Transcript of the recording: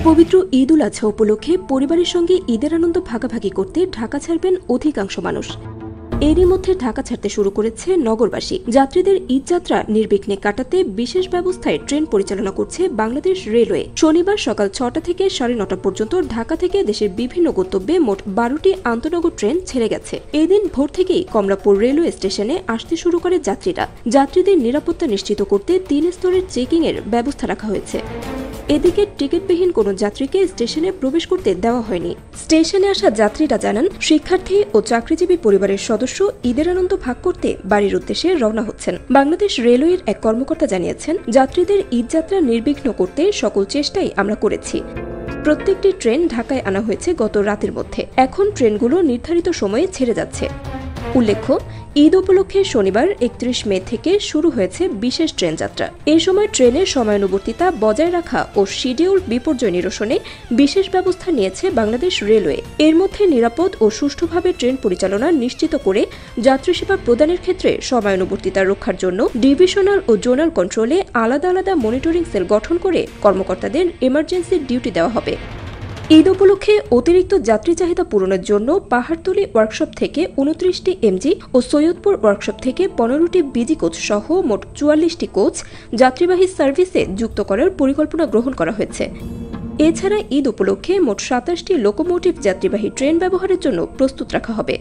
পবিত্র ঈদ উল আজহা উপলক্ষে পরিবারের সঙ্গে ঈদের আনন্দ ভাগাভাগি করতে ঢাকা ছাড়বেন অধিকাংশ মানুষ। এরই মধ্যে ঢাকা ছাড়তে শুরু করেছে নগরবাসী। যাত্রীদের ঈদ যাত্রা নির্বিঘ্নে কাটাতে বিশেষ ব্যবস্থায় ট্রেন পরিচালনা করছে বাংলাদেশ রেলওয়ে। শনিবার সকাল ৬টা থেকে ৯:৩০ পর্যন্ত ঢাকা থেকে দেশের বিভিন্ন গন্তব্যে মোট ১২টি আন্তনগর ট্রেন ছেড়ে গেছে। এদিন ভোর থেকেই কমলাপুর রেলওয়ে স্টেশনে আসতে শুরু করে যাত্রীরা। যাত্রীদের নিরাপত্তা নিশ্চিত করতে ৩ স্তরের চেকিং এর ব্যবস্থা রাখা হয়েছে। এদিকে টিকিটবিহীন কোনো যাত্রীকে স্টেশনে প্রবেশ করতে দেওয়া হয়নি। স্টেশনে আসা যাত্রীরা জানান, শিক্ষার্থী ও চাকরিজীবী পরিবারের সদস্য ঈদের আনন্দ ভাগ করতে বাড়ির উদ্দেশ্যে রওনা হচ্ছেন। বাংলাদেশ রেলওয়ের এক কর্মকর্তা জানিয়েছেন, যাত্রীদের ঈদ যাত্রা নির্বিঘ্ন করতে সকল চেষ্টাই আমরা করেছি। প্রত্যেকটি ট্রেন ঢাকায় আনা হয়েছে গত রাতের মধ্যে। এখন ট্রেনগুলো নির্ধারিত সময়ে ছেড়ে যাচ্ছে। উল্লেখ্য, ঈদ উপলক্ষে শনিবার ৩১ মে থেকে শুরু হয়েছে বিশেষ ট্রেন যাত্রা। এই সময় ট্রেনের সময়ানুবর্তিতা বজায় রাখা ও শিডিউল বিপর্যয় নিরসনে বিশেষ ব্যবস্থা নিয়েছে বাংলাদেশ রেলওয়ে। এর মধ্যে নিরাপদ ও সুষ্ঠুভাবে ট্রেন পরিচালনা নিশ্চিত করে যাত্রী সেবা প্রদানের ক্ষেত্রে সময়ানুবর্তিতা রক্ষার জন্য ডিভিশনাল ও জোনাল কন্ট্রোলে আলাদা আলাদা মনিটরিং সেল গঠন করে কর্মকর্তাদের এমার্জেন্সি ডিউটি দেওয়া হবে। ঈদ উপলক্ষে অতিরিক্ত যাত্রী চাহিদা পূরণের জন্য পাহাড়তলী ওয়ার্কশপ থেকে ২৯টি এমজি ও সৈয়দপুর ওয়ার্কশপ থেকে ১৫টি বিজি কোচ সহ মোট ৪৪টি কোচ যাত্রীবাহী সার্ভিসে যুক্ত করার পরিকল্পনা গ্রহণ করা হয়েছে। এছাড়া ঈদ উপলক্ষে মোট ২৭টি লোকোমোটিভ যাত্রীবাহী ট্রেন ব্যবহারের জন্য প্রস্তুত রাখা হবে।